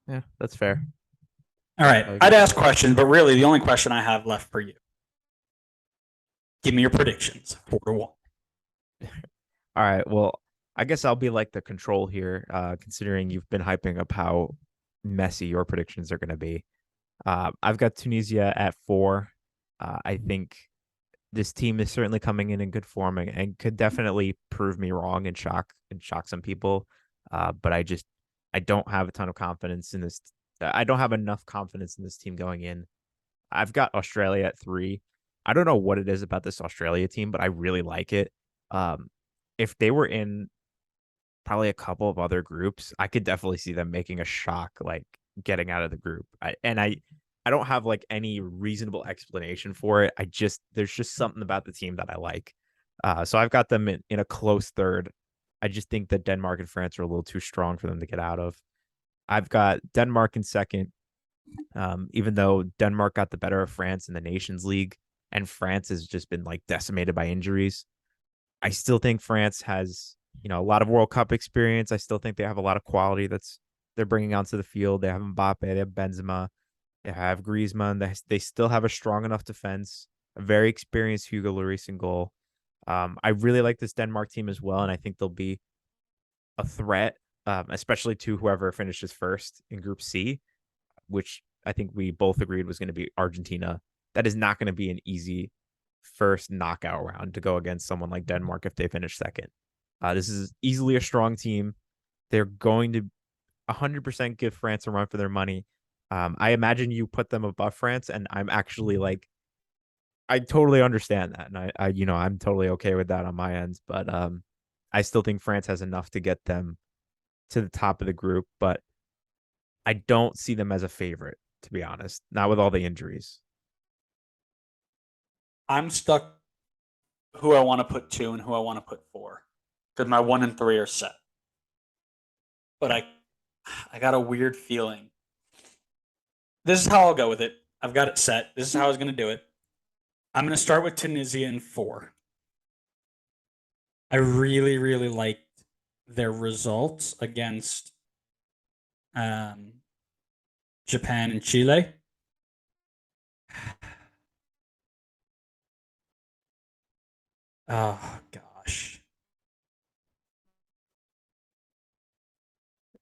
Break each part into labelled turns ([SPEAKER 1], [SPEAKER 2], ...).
[SPEAKER 1] Yeah, that's fair.
[SPEAKER 2] All right.
[SPEAKER 1] I agree
[SPEAKER 2] I'd
[SPEAKER 1] with
[SPEAKER 2] ask
[SPEAKER 1] that.
[SPEAKER 2] questions, but really the only question I have left for you. Give me your predictions. 4-1.
[SPEAKER 1] All right. Well, I guess I'll be like the control here, considering you've been hyping up how messy your predictions are going to be. I've got Tunisia at 4. I think this team is certainly coming in good form and could definitely prove me wrong and shock some people. But I don't have a ton of confidence in this. I don't have enough confidence in this team going in. I've got Australia at 3. I don't know what it is about this Australia team, but I really like it. Um, if they were in probably a couple of other groups, I could definitely see them making a shock, like getting out of the group. I don't have like any reasonable explanation for it. There's just something about the team that I like. So I've got them in a close third. I just think that Denmark and France are a little too strong for them to get out of. I've got Denmark in second, even though Denmark got the better of France in the Nations League, and France has just been like decimated by injuries. I still think France has, a lot of World Cup experience. I still think they have a lot of quality that's they're bringing onto the field. They have Mbappe, they have Benzema, they have Griezmann. They still have a strong enough defense. A very experienced Hugo Lloris in goal. I really like this Denmark team as well, and I think they'll be a threat, especially to whoever finishes first in Group C, which I think we both agreed was going to be Argentina. That is not going to be an easy first knockout round to go against someone like Denmark if they finish second. This is easily a strong team. They're going to 100% give France a run for their money. I imagine you put them above France, and I'm actually like, I totally understand that, and I'm totally okay with that on my end. But I still think France has enough to get them to the top of the group, but I don't see them as a favorite, to be honest. Not with all the injuries.
[SPEAKER 2] I'm stuck who I want to put 2 and who I want to put 4 because my 1 and 3 are set. But I got a weird feeling. This is how I'll go with it. I've got it set. This is how I was going to do it. I'm going to start with Tunisia in 4. I really, really liked their results against um, Japan and Chile. Oh gosh.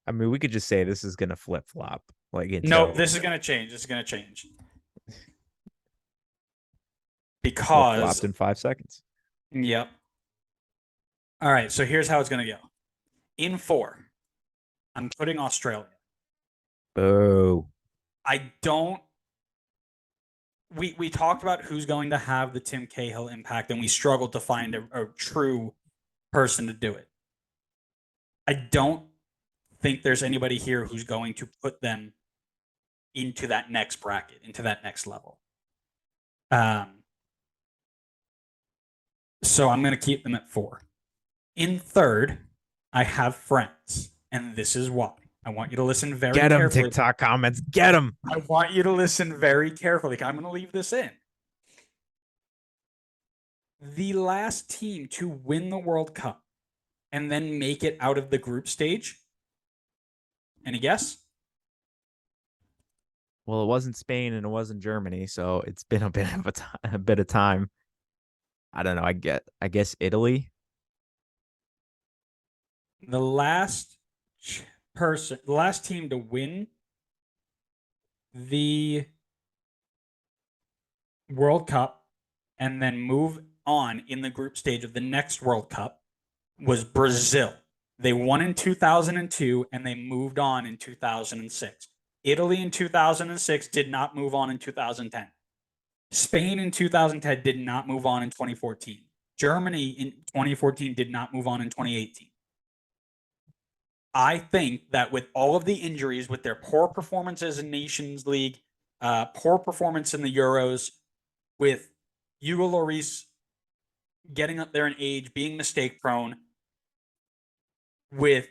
[SPEAKER 1] I mean, we could just say this is going to flip flop like
[SPEAKER 2] No,
[SPEAKER 1] into
[SPEAKER 2] this is gonna change. This is gonna change
[SPEAKER 1] flip
[SPEAKER 2] because
[SPEAKER 1] flopped in 5 seconds.
[SPEAKER 2] yep. All right, so here's how it's gonna go. In 4, I'm putting Australia.
[SPEAKER 1] Oh,
[SPEAKER 2] I don't. We talked about who's going to have the Tim Cahill impact, and we struggled to find a true person to do it. I don't think there's anybody here who's going to put them into that next bracket, into that next level. Um, so I'm going to keep them at 4. In third, I have France, and this is why. I want you to listen very
[SPEAKER 1] get him,
[SPEAKER 2] carefully.
[SPEAKER 1] TikTok comments. Get him.
[SPEAKER 2] I want you to listen very carefully. I'm going to leave this in. The last team to win the World Cup and then make it out of the group stage. Any guess?
[SPEAKER 1] Well, it wasn't Spain and it wasn't Germany, so it's been a bit of a bit of time. I don't know. I guess Italy.
[SPEAKER 2] The last the last team to win the World Cup and then move on in the group stage of the next World Cup was Brazil. They won in 2002 and they moved on in 2006. Italy in 2006 did not move on in 2010. Spain in 2010 did not move on in 2014. Germany in 2014 did not move on in 2018. I think that with all of the injuries, with their poor performances in Nations League, poor performance in the Euros, with Hugo Lloris getting up there in age, being mistake prone, with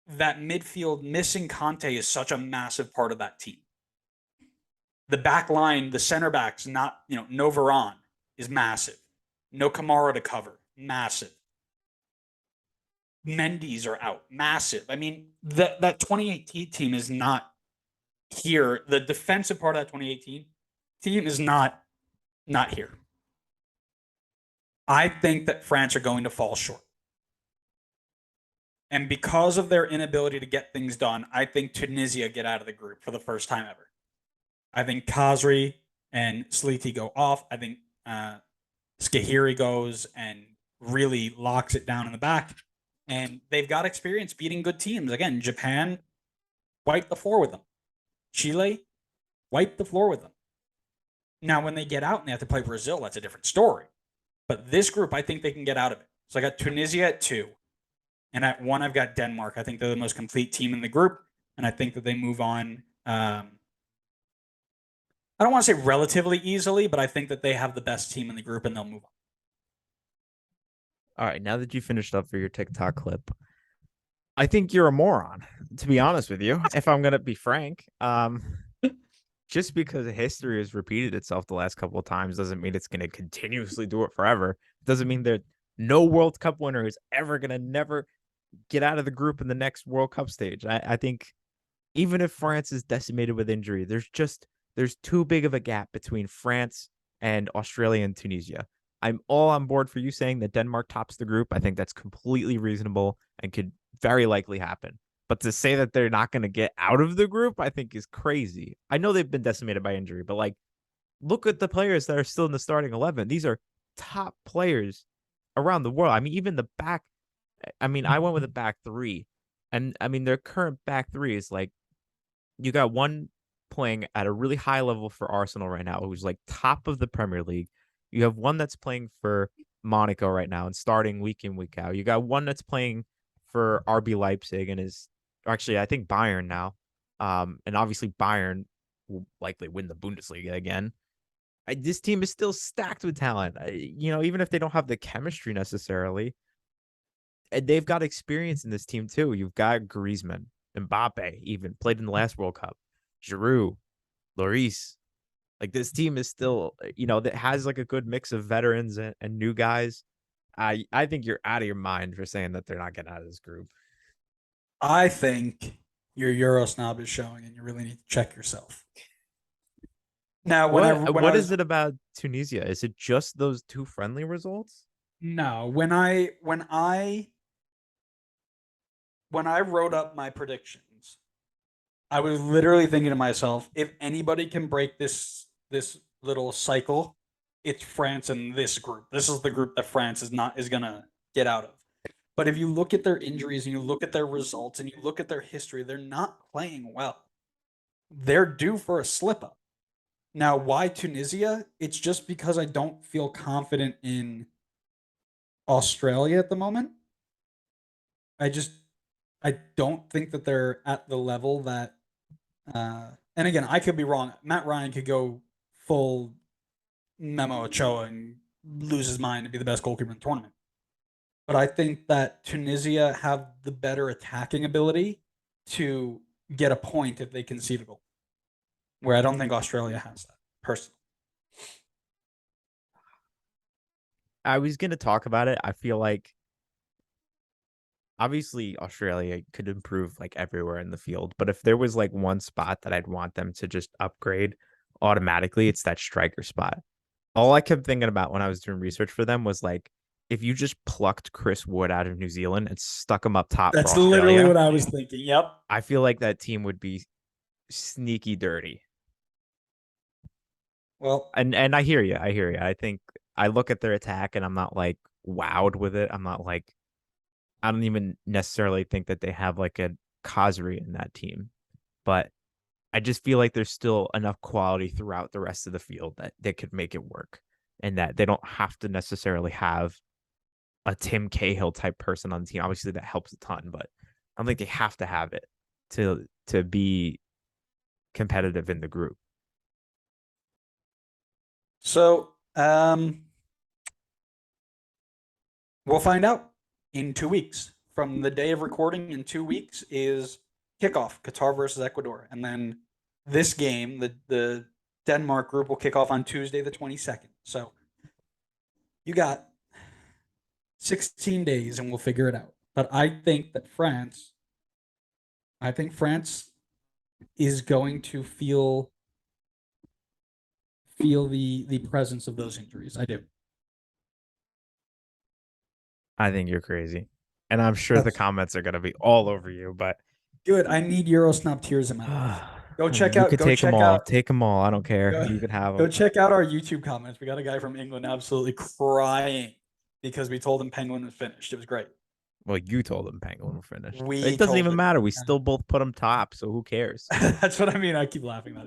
[SPEAKER 2] that midfield missing Conte is such a massive part of that team. The back line, the center backs, not, no Varane is massive. No Kamara to cover, massive. Mendy's are out, massive. I mean, that 2018 team is not here. The defensive part of that 2018 team is not here. I think that France are going to fall short. And because of their inability to get things done, I think Tunisia get out of the group for the first time ever. I think Khazri and Sliti go off. I think Skahiri goes and really locks it down in the back. And they've got experience beating good teams. Again, Japan wiped the floor with them. Chile wiped the floor with them. Now, when they get out and they have to play Brazil, that's a different story. But this group, I think they can get out of it. So I got Tunisia at 2. And at 1, I've got Denmark. I think they're the most complete team in the group. And I think that they move on. I don't want to say relatively easily, but I think that they have the best team in the group and they'll move on.
[SPEAKER 1] All right, now that you finished up for your TikTok clip, I think you're a moron, to be honest with you, if I'm gonna be frank. Just because history has repeated itself the last couple of times doesn't mean it's gonna continuously do it forever. It doesn't mean that no World Cup winner is ever gonna never get out of the group in the next World Cup stage. I think even if France is decimated with injury, there's too big of a gap between France and Australia and Tunisia. I'm all on board for you saying that Denmark tops the group. I think that's completely reasonable and could very likely happen. But to say that they're not going to get out of the group, I think is crazy. I know they've been decimated by injury, but like, look at the players that are still in the starting 11. These are top players around the world. I mean, even the back. I mean, I went with a back three, and I mean, their current back three is like you got one playing at a really high level for Arsenal right now, who's like top of the Premier League. You have one that's playing for Monaco right now and starting week in, week out. You got one that's playing for RB Leipzig and is actually, I think, Bayern now. And obviously, Bayern will likely win the Bundesliga again. This team is still stacked with talent. Even if they don't have the chemistry necessarily, and they've got experience in this team too. You've got Griezmann, Mbappe, even played in the last World Cup, Giroud, Lloris. Like this team is still, that has like a good mix of veterans and new guys. I think you're out of your mind for saying that they're not getting out of this group.
[SPEAKER 2] I think your Euro snob is showing, and you really need to check yourself. Now,
[SPEAKER 1] What is it about Tunisia? Is it just those two friendly results?
[SPEAKER 2] no, when I wrote up my predictions, I was literally thinking to myself, if anybody can break this little cycle, it's France in this group. This is the group that France is gonna get out of. But if you look at their injuries and you look at their results and you look at their history, they're not playing well. They're due for a slip up. Now, why Tunisia? It's just because I don't feel confident in Australia at the moment. I just I don't think that they're at the level that and again, I could be wrong. Matt Ryan could go full Memo Ochoa and lose his mind and be the best goalkeeper in the tournament. But I think that Tunisia have the better attacking ability to get a point if they concede a goal, where I don't think Australia has that, personally.
[SPEAKER 1] I was going to talk about it. I feel like obviously Australia could improve like everywhere in the field, but if there was like one spot that I'd want them to just upgrade automatically, it's that striker spot. All I kept thinking about when I was doing research for them was like if you just plucked Chris Wood out of New Zealand and stuck him up top for
[SPEAKER 2] That's literally
[SPEAKER 1] Australia,
[SPEAKER 2] what I was thinking. Yep.
[SPEAKER 1] I feel like that team would be sneaky dirty.
[SPEAKER 2] Well,
[SPEAKER 1] And I hear you. I hear you. I think I look at their attack and I'm not like wowed with it. I'm not like I don't even necessarily think that they have like a Khazri in that team, but I just feel like there's still enough quality throughout the rest of the field that they could make it work, and that they don't have to necessarily have a Tim Cahill type person on the team. Obviously, that helps a ton, but I don't think they have to have it to be competitive in the group.
[SPEAKER 2] so we'll find out in 2 weeks. From the day of recording in 2 weeks is kickoff, Qatar versus Ecuador. And then this game, the Denmark group will kick off on Tuesday, the 22nd. So you got 16 days and we'll figure it out.
[SPEAKER 3] But I think France is going to feel the presence of those injuries. I do.
[SPEAKER 1] I think you're crazy. And I'm sure the
[SPEAKER 3] That's
[SPEAKER 1] comments are going to be all over you, but
[SPEAKER 3] good. I need Euro snap tears in my life. Go check
[SPEAKER 1] you
[SPEAKER 3] out.
[SPEAKER 1] could
[SPEAKER 3] Go
[SPEAKER 1] take them
[SPEAKER 3] check
[SPEAKER 1] all.
[SPEAKER 3] out.
[SPEAKER 1] Take them all. I don't care.
[SPEAKER 3] Go,
[SPEAKER 1] You can have
[SPEAKER 3] go
[SPEAKER 1] them.
[SPEAKER 3] check out our YouTube comments. We got a guy from England absolutely crying because we told him Penguin was finished. It was great.
[SPEAKER 1] Well, you told them Penguin were finished.
[SPEAKER 3] We
[SPEAKER 1] It doesn't
[SPEAKER 3] told
[SPEAKER 1] even
[SPEAKER 3] him.
[SPEAKER 1] matter. We still both put them top, so who cares?
[SPEAKER 3] That's what I mean. I keep laughing about it.